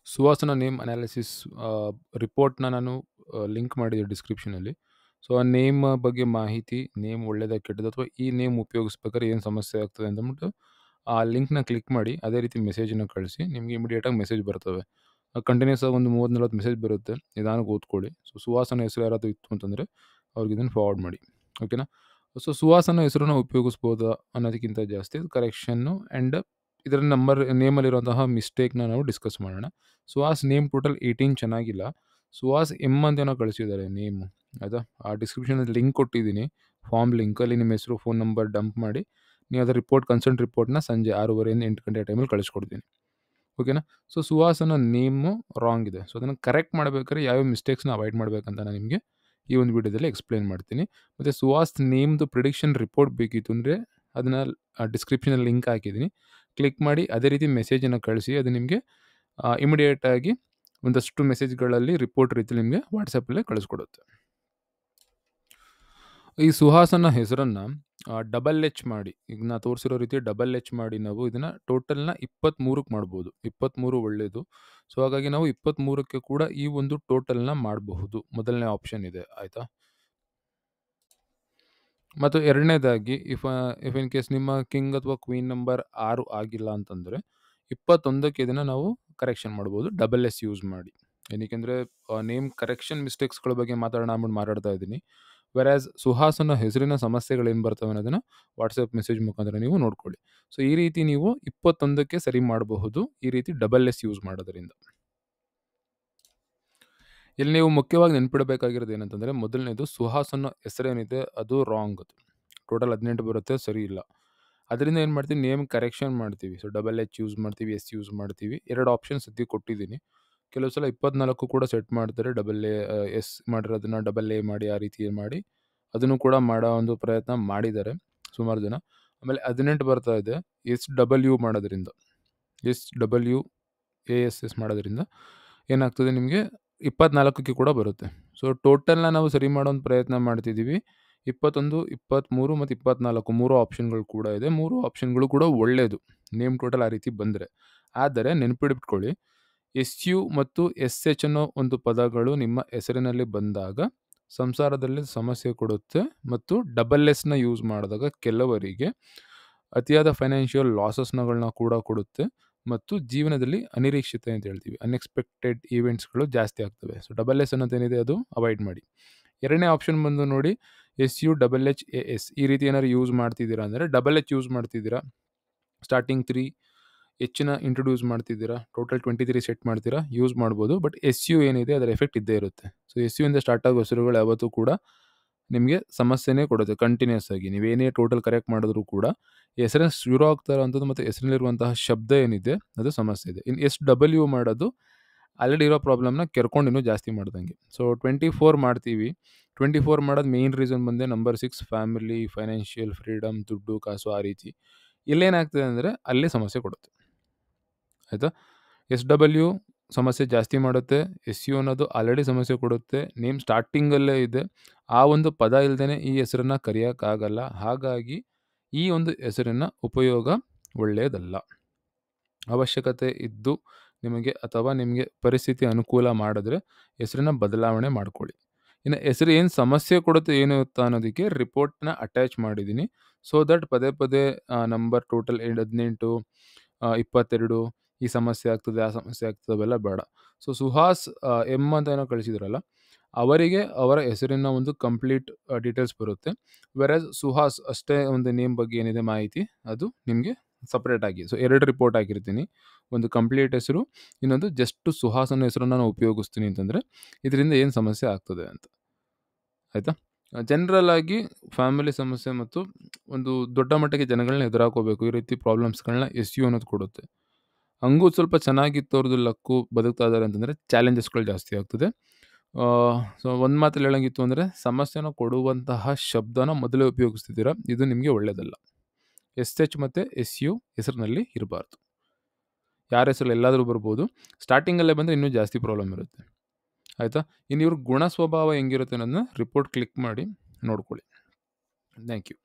ಸುಹಾಸನ name analysis ರಿಪೋರ್ಟ್‌ನ ನಾನು link ಮಾಡಿದೆ ಡಿಸ್ಕ್ರಿಪ್ಷನಲ್ಲಿ. ಸೊ, ಆ ನೇಮ್ ಬಗ್ಗೆ ಮಾಹಿತಿ, ನೇಮ್ ಒಳ್ಳೆಯದಾ ಕೆಟ್ಟದ್ದಾ ಅಥವಾ ಈ ನೇಮ್ ಉಪಯೋಗಿಸ್ಬೇಕಾದ್ರೆ ಏನು ಸಮಸ್ಯೆ ಆಗ್ತದೆ ಅಂತಂದ್ಬಿಟ್ಟು ಆ ಲಿಂಕ್‌ನ ಕ್ಲಿಕ್ ಮಾಡಿ ಅದೇ ರೀತಿ ಮೆಸೇಜನ್ನು ಕಳಿಸಿ. ನಿಮಗೆ ಇಮಿಡಿಯೇಟಾಗಿ ಮೆಸೇಜ್ ಬರ್ತವೆ. ಕಂಟಿನ್ಯೂಸ್ ಆಗಿ ಒಂದು 30-40 ಮೆಸೇಜ್ ಬರುತ್ತೆ. ನಿಧಾನಕ್ಕೆ ಓದ್ಕೊಳ್ಳಿ. ಸೊ, ಸುಹಾಸನ ಹೆಸರು ಯಾರಾದರೂ ಇತ್ತು ಅಂತಂದರೆ ಅವ್ರಿಗೆ ಇದನ್ನು ಫಾರ್ವರ್ಡ್ ಮಾಡಿ. ಓಕೆನಾ? ಸೊ, ಸುಹಾಸನ ಹೆಸರನ್ನ ಉಪಯೋಗಿಸ್ಬೋದಾ ಅನ್ನೋದಕ್ಕಿಂತ ಜಾಸ್ತಿ ಕರೆಕ್ಷನ್ನು ಆ್ಯಂಡ್ ಇದರ ನೇಮಲ್ಲಿರುವಂತಹ ಮಿಸ್ಟೇಕ್‌ನ ನಾವು ಡಿಸ್ಕಸ್ ಮಾಡೋಣ. ಸುಹಾಸ್ ನೇಮ್ ಟೋಟಲ್ 18 ಚೆನ್ನಾಗಿಲ್ಲ. ಸುಹಾಸ್ ಎಂ ಅಂತೇನೋ ಕಳಿಸಿದ್ದಾರೆ ನೇಮು. ಆಯಿತಾ? ಆ ಡಿಸ್ಕ್ರಿಪ್ಷನಲ್ಲಿ ಲಿಂಕ್ ಕೊಟ್ಟಿದ್ದೀನಿ. Form link. ಅಲ್ಲಿ ನಿಮ್ಮ ಹೆಸರು, ಫೋನ್ ನಂಬರ್ ಡಂಪ್ ಮಾಡಿ ನೀವು ಅದರ ಕನ್ಸಲ್ಟ್ ರಿಪೋರ್ಟ್‌ನ ಸಂಜೆ 6:30 ಇಂದ 8 ಗಂಟೆ ಟೈಮಲ್ಲಿ ಕಳಿಸ್ಕೊಡ್ತೀನಿ. ಓಕೆನಾ? ಸೊ, ಸುಹಾಸನ ನೇಮು ರಾಂಗ್ ಇದೆ. ಸೊ, ಅದನ್ನು ಕರೆಕ್ಟ್ ಮಾಡಬೇಕಾದ್ರೆ ಯಾವ್ಯಾವ ಮಿಸ್ಟೇಕ್ಸ್‌ನ ಅವಾಯ್ಡ್ ಮಾಡಬೇಕಂತ ನಾನು ನಿಮಗೆ ಈ ಒಂದು ವಿಡಿಯೋದಲ್ಲಿ ಎಕ್ಸ್‌ಪ್ಲೇನ್ ಮಾಡ್ತೀನಿ. ಮತ್ತು ಸುಹಾಸ್ ನೇಮ್‌ದು ಪ್ರಿಡಿಕ್ಷನ್ ರಿಪೋರ್ಟ್ ಬೇಕಿತ್ತು ಅಂದರೆ ಅದನ್ನು ಡಿಸ್ಕ್ರಿಪ್ಷನಲ್ಲಿ ಲಿಂಕ್ ಹಾಕಿದ್ದೀನಿ. ಕ್ಲಿಕ್ ಮಾಡಿ ಅದೇ ರೀತಿ ಮೆಸೇಜನ್ನು ಕಳಿಸಿ. ಅದು ನಿಮಗೆ ಇಮಿಡಿಯೇಟಾಗಿ ಒಂದಷ್ಟು ಮೆಸೇಜ್ಗಳಲ್ಲಿ ರಿಪೋರ್ಟ್ ರೀತಿ ನಿಮಗೆ ವಾಟ್ಸಪ್ಪಲ್ಲೇ ಕಳಿಸ್ಕೊಡುತ್ತೆ. ಈ ಸುಹಾಸನ ಹೆಸರನ್ನು ಡಬಲ್ ಎಚ್ ಮಾಡಿ, ಈಗ ನಾ ತೋರಿಸಿರೋ ರೀತಿ ಡಬಲ್ ಎಚ್ ಮಾಡಿ ನಾವು ಇದನ್ನು ಟೋಟಲ್‌ನ 23ಕ್ಕೆ ಮಾಡ್ಬೋದು. 23 ಒಳ್ಳೆಯದು. ಸೊ, ಹಾಗಾಗಿ ನಾವು 23ಕ್ಕೆ ಕೂಡ ಈ ಒಂದು ಟೋಟಲ್‌ನ ಮಾಡಬಹುದು. ಮೊದಲನೇ ಆಪ್ಷನ್ ಇದೆ. ಆಯಿತಾ? ಮತ್ತು ಎರಡನೇದಾಗಿ ಇಫ್ ಇನ್ ಕೇಸ್ ನಿಮ್ಮ ಕಿಂಗ್ ಅಥವಾ ಕ್ವೀನ್ ನಂಬರ್ 6 ಆಗಿಲ್ಲ ಅಂತಂದರೆ 21ಕ್ಕೆ ಇದನ್ನು ನಾವು ಕರೆಕ್ಷನ್ ಮಾಡ್ಬೋದು ಡಬಲ್ ಎಸ್ ಯೂಸ್ ಮಾಡಿ. ಏನಕ್ಕೆಂದರೆ ನೇಮ್ ಕರೆಕ್ಷನ್ ಮಿಸ್ಟೇಕ್ಸ್ಗಳ ಬಗ್ಗೆ ಮಾತಾಡೋಣ ಅಂದ್ಬಿಟ್ಟು ಮಾತಾಡ್ತಾ ಇದ್ದೀನಿ. ವೆರಾಸ್ ಸುಹಾಸನ ಹೆಸರಿನ ಸಮಸ್ಯೆಗಳೇನು ಬರ್ತವೆ ಅನ್ನೋದನ್ನು ವಾಟ್ಸಪ್ ಮೆಸೇಜ್ ಮುಖಾಂತರ ನೀವು ನೋಡ್ಕೊಳ್ಳಿ. ಸೊ, ಈ ರೀತಿ ನೀವು 21ಕ್ಕೆ ಸರಿ ಮಾಡಬಹುದು ಈ ರೀತಿ ಡಬಲ್ ಎಸ್ ಯೂಸ್ ಮಾಡೋದ್ರಿಂದ. ಇಲ್ಲಿ ನೀವು ಮುಖ್ಯವಾಗಿ ನೆನ್ಪಿಡಬೇಕಾಗಿರೋದು ಏನಂತಂದರೆ ಮೊದಲನೇದು ಸುಹಾಸನ ಹೆಸರೇನಿದೆ ಅದು ರಾಂಗ್. ಟೋಟಲ್ 18 ಬರುತ್ತೆ, ಸರಿ ಇಲ್ಲ. ಅದರಿಂದ ಏನು ಮಾಡ್ತೀವಿ, ನೇಮ್ ಕರೆಕ್ಷನ್ ಮಾಡ್ತೀವಿ. ಸೊ, ಡಬಲ್ ಎಚ್ ಯೂಸ್ ಮಾಡ್ತೀವಿ, ಎಸ್ ಯೂಸ್ ಮಾಡ್ತೀವಿ. 2 ಆಪ್ಷನ್ ಸದ್ಯಕ್ಕೆ ಕೊಟ್ಟಿದ್ದೀನಿ. ಕೆಲವು ಸಲ 24 ಕೂಡ ಸೆಟ್ ಮಾಡ್ತಾರೆ. ಡಬಲ್ ಎ ಎಸ್ ಮಾಡಿರೋದನ್ನ ಡಬಲ್ ಎ ಮಾಡಿ ಆ ರೀತಿ ಮಾಡಿ ಅದನ್ನು ಕೂಡ ಮಾಡೋ ಒಂದು ಪ್ರಯತ್ನ ಮಾಡಿದ್ದಾರೆ ಸುಮಾರು ಜನ. ಆಮೇಲೆ 18 ಬರ್ತಾ ಇದೆ. SW ಮಾಡೋದ್ರಿಂದ SWASS ಮಾಡೋದ್ರಿಂದ ಏನಾಗ್ತದೆ ನಿಮಗೆ 24ಕ್ಕೆ ಕೂಡ ಬರುತ್ತೆ. ಸೊ, ಟೋಟಲ್‌ನ ನಾವು ಸರಿ ಮಾಡೋ ಒಂದು ಪ್ರಯತ್ನ ಮಾಡ್ತಿದ್ದೀವಿ. 21, 23 ಮತ್ತು 24 3 ಆಪ್ಷನ್ಗಳು ಕೂಡ ಇದೆ. 3 ಆಪ್ಷನ್ಗಳು ಕೂಡ ಒಳ್ಳೆಯದು ನೇಮ್ ಟೋಟಲ್ ಆ ರೀತಿ ಬಂದರೆ. ಆದರೆ ನೆನಪಿಟ್ಕೊಳ್ಳಿ, SU ಮತ್ತು SH ಅನ್ನೋ ಒಂದು ಪದಗಳು ನಿಮ್ಮ ಹೆಸರಿನಲ್ಲಿ ಬಂದಾಗ ಸಂಸಾರದಲ್ಲಿ ಸಮಸ್ಯೆ ಕೊಡುತ್ತೆ ಮತ್ತು ಡಬಲ್ ಎಸ್‌ನ ಯೂಸ್ ಮಾಡಿದಾಗ ಕೆಲವರಿಗೆ ಅತಿಯಾದ ಫೈನಾನ್ಷಿಯಲ್ ಲಾಸಸ್‌ಗಳನ್ನ ಕೂಡ ಕೊಡುತ್ತೆ ಮತ್ತು ಜೀವನದಲ್ಲಿ ಅನಿರೀಕ್ಷಿತ ಅಂತ ಹೇಳ್ತೀವಿ, ಅನ್ಎಕ್ಸ್ಪೆಕ್ಟೆಡ್ ಈವೆಂಟ್ಸ್ಗಳು ಜಾಸ್ತಿ ಆಗ್ತವೆ. ಸೊ, ಡಬಲ್ ಎಸ್ ಅನ್ನೋದೇನಿದೆ ಅದು ಅವಾಯ್ಡ್ ಮಾಡಿ. ಎರಡನೇ ಆಪ್ಷನ್ ಬಂದು ನೋಡಿ, SUHHAS ಈ ರೀತಿ ಏನಾದ್ರು ಯೂಸ್ ಮಾಡ್ತಿದ್ದೀರಾ ಅಂದರೆ ಡಬಲ್ ಎಚ್ ಯೂಸ್ ಮಾಡ್ತಿದ್ದೀರಾ, ಸ್ಟಾರ್ಟಿಂಗ್ 3 ಹೆಚ್ಚಿನ ಇಂಟ್ರೊಡ್ಯೂಸ್ ಮಾಡ್ತಿದ್ದೀರಾ, ಟೋಟಲ್ 23 ಸೆಟ್ ಮಾಡ್ತೀರಾ, ಯೂಸ್ ಮಾಡ್ಬೋದು. ಬಟ್ SU ಏನಿದೆ ಅದರ ಎಫೆಕ್ಟ್ ಇದ್ದೇ ಇರುತ್ತೆ. ಸೊ, SU ಇಂದ ಸ್ಟಾರ್ಟ್ ಆಗೋ ಹೆಸರುಗಳು ಯಾವತ್ತೂ ಕೂಡ ನಿಮಗೆ ಸಮಸ್ಯೆನೇ ಕೊಡುತ್ತೆ ಕಂಟಿನ್ಯೂಸ್ ಆಗಿ. ನೀವೇನೇ ಟೋಟಲ್ ಕರೆಕ್ಟ್ ಮಾಡಿದ್ರು ಕೂಡ ಹೆಸರನ್ನು ಶುರು ಆಗ್ತಾ ಇರೋವಂಥದ್ದು ಮತ್ತು ಹೆಸರಲ್ಲಿರುವಂತಹ ಶಬ್ದ ಏನಿದೆ ಅದು ಸಮಸ್ಯೆ ಇದೆ. ಇನ್ನು SW ಮಾಡೋದು ಆಲ್ರೆಡಿ ಇರೋ ಪ್ರಾಬ್ಲಮ್ನ ಕೆರ್ಕೊಂಡು ಇನ್ನೂ ಜಾಸ್ತಿ ಮಾಡ್ದಂಗೆ. ಸೊ, 24 ಮಾಡ್ತೀವಿ. 24 ಮಾಡೋದು ಮೇಯ್ನ್ ರೀಸನ್ ಬಂದೆ ನಂಬರ್ 6 ಫ್ಯಾಮಿಲಿ, ಫೈನಾನ್ಷಿಯಲ್ ಫ್ರೀಡಮ್, ದುಡ್ಡು, ಕಾಸು ಆ ರೀತಿ. ಇಲ್ಲೇನಾಗ್ತದೆ ಅಂದರೆ ಅಲ್ಲಿ ಸಮಸ್ಯೆ ಕೊಡುತ್ತೆ. ಆಯಿತಾ? SW ಸಮಸ್ಯೆ ಜಾಸ್ತಿ ಮಾಡುತ್ತೆ. SU ಅನ್ನೋದು ಆಲ್ರೆಡಿ ಸಮಸ್ಯೆ ಕೊಡುತ್ತೆ. ನೇಮ್ ಸ್ಟಾರ್ಟಿಂಗಲ್ಲೇ ಇದೆ. ಆ ಒಂದು ಪದ ಇಲ್ಲದೇ ಈ ಹೆಸರನ್ನು ಕರೆಯೋಕ್ಕಾಗಲ್ಲ. ಹಾಗಾಗಿ ಈ ಒಂದು ಹೆಸರಿನ ಉಪಯೋಗ ಒಳ್ಳೆಯದಲ್ಲ. ಅವಶ್ಯಕತೆ ಇದ್ದು ನಿಮಗೆ ಅಥವಾ ನಿಮಗೆ ಪರಿಸ್ಥಿತಿ ಅನುಕೂಲ ಮಾಡಿದ್ರೆ ಹೆಸರನ್ನ ಬದಲಾವಣೆ ಮಾಡ್ಕೊಳ್ಳಿ. ಇನ್ನು ಹೆಸರು ಏನು ಸಮಸ್ಯೆ ಕೊಡುತ್ತೆ ಏನು ಇರುತ್ತಾ ಅನ್ನೋದಕ್ಕೆ ರಿಪೋರ್ಟ್‌ನ ಅಟ್ಯಾಚ್ ಮಾಡಿದ್ದೀನಿ. ಸೊ ದಟ್ ಪದೇ ಪದೇ ನಂಬರ್ ಟೋಟಲ್ 18, 22 ಈ ಸಮಸ್ಯೆ ಆಗ್ತದೆ, ಆ ಸಮಸ್ಯೆ ಆಗ್ತದೆ ಅವೆಲ್ಲ ಬೇಡ. ಸೊ, ಸುಹಾಸ್ ಎಂ ಅಂತ ಏನೋ ಕಳಿಸಿದ್ರಲ್ಲ, ಅವರಿಗೆ ಅವರ ಹೆಸರಿನ ಒಂದು ಕಂಪ್ಲೀಟ್ ಡೀಟೇಲ್ಸ್ ಬರುತ್ತೆ. ವೆರಾಸ್ ಸುಹಾಸ್ ಅಷ್ಟೇ ಒಂದು ನೇಮ್ ಬಗ್ಗೆ ಏನಿದೆ ಮಾಹಿತಿ ಅದು ನಿಮಗೆ ಸಪ್ರೇಟ್ ಆಗಿ. ಸೊ, 2 ರಿಪೋರ್ಟ್ ಹಾಕಿರ್ತೀನಿ. ಒಂದು ಕಂಪ್ಲೀಟ್ ಹೆಸರು, ಇನ್ನೊಂದು ಜಸ್ಟ್ ಸುಹಾಸನ ಹೆಸರನ್ನು ನಾನು ಉಪಯೋಗಿಸ್ತೀನಿ ಅಂತಂದರೆ ಇದರಿಂದ ಏನು ಸಮಸ್ಯೆ ಆಗ್ತದೆ ಅಂತ. ಆಯಿತಾ? ಜನರಲ್ ಆಗಿ ಫ್ಯಾಮಿಲಿ ಸಮಸ್ಯೆ ಮತ್ತು ಒಂದು ದೊಡ್ಡ ಮಟ್ಟಿಗೆ ಜನಗಳನ್ನ ಎದುರಾಕೋಬೇಕು ಈ ರೀತಿ ಪ್ರಾಬ್ಲಮ್ಸ್ಗಳನ್ನ SU ಅನ್ನೋದು ಕೊಡುತ್ತೆ. ಹಂಗೂ ಸ್ವಲ್ಪ ಚೆನ್ನಾಗಿತ್ತು ಅವ್ರದ್ದು ಲಕ್ಕು, ಬದುಕ್ತಾ ಇದ್ದಾರೆ ಅಂತಂದರೆ ಚಾಲೆಂಜಸ್ಗಳು ಜಾಸ್ತಿ ಆಗ್ತದೆ. ಸೊ, ಒಂದು ಮಾತಲ್ಲಿ ಹೇಳಂಗಿತ್ತು ಅಂದರೆ ಸಮಸ್ಯೆನ ಕೊಡುವಂತಹ ಶಬ್ದನ ಮೊದಲೇ ಉಪಯೋಗಿಸ್ತಿದ್ದೀರಾ, ಇದು ನಿಮಗೆ ಒಳ್ಳೆಯದಲ್ಲ. SH ಮತ್ತು SU ಹೆಸರಿನಲ್ಲಿ ಇರಬಾರ್ದು. ಯಾರ ಹೆಸರಲ್ಲಿ ಎಲ್ಲಾದರೂ ಬರ್ಬೋದು. ಸ್ಟಾರ್ಟಿಂಗಲ್ಲೇ ಬಂದರೆ ಇನ್ನೂ ಜಾಸ್ತಿ ಪ್ರಾಬ್ಲಮ್ ಇರುತ್ತೆ. ಆಯಿತಾ? ಇನ್ನು ಇವ್ರ ಗುಣ ಸ್ವಭಾವ ಹೆಂಗಿರುತ್ತೆ ಅನ್ನೋದನ್ನ ರಿಪೋರ್ಟ್ ಕ್ಲಿಕ್ ಮಾಡಿ ನೋಡ್ಕೊಳ್ಳಿ. Thank you.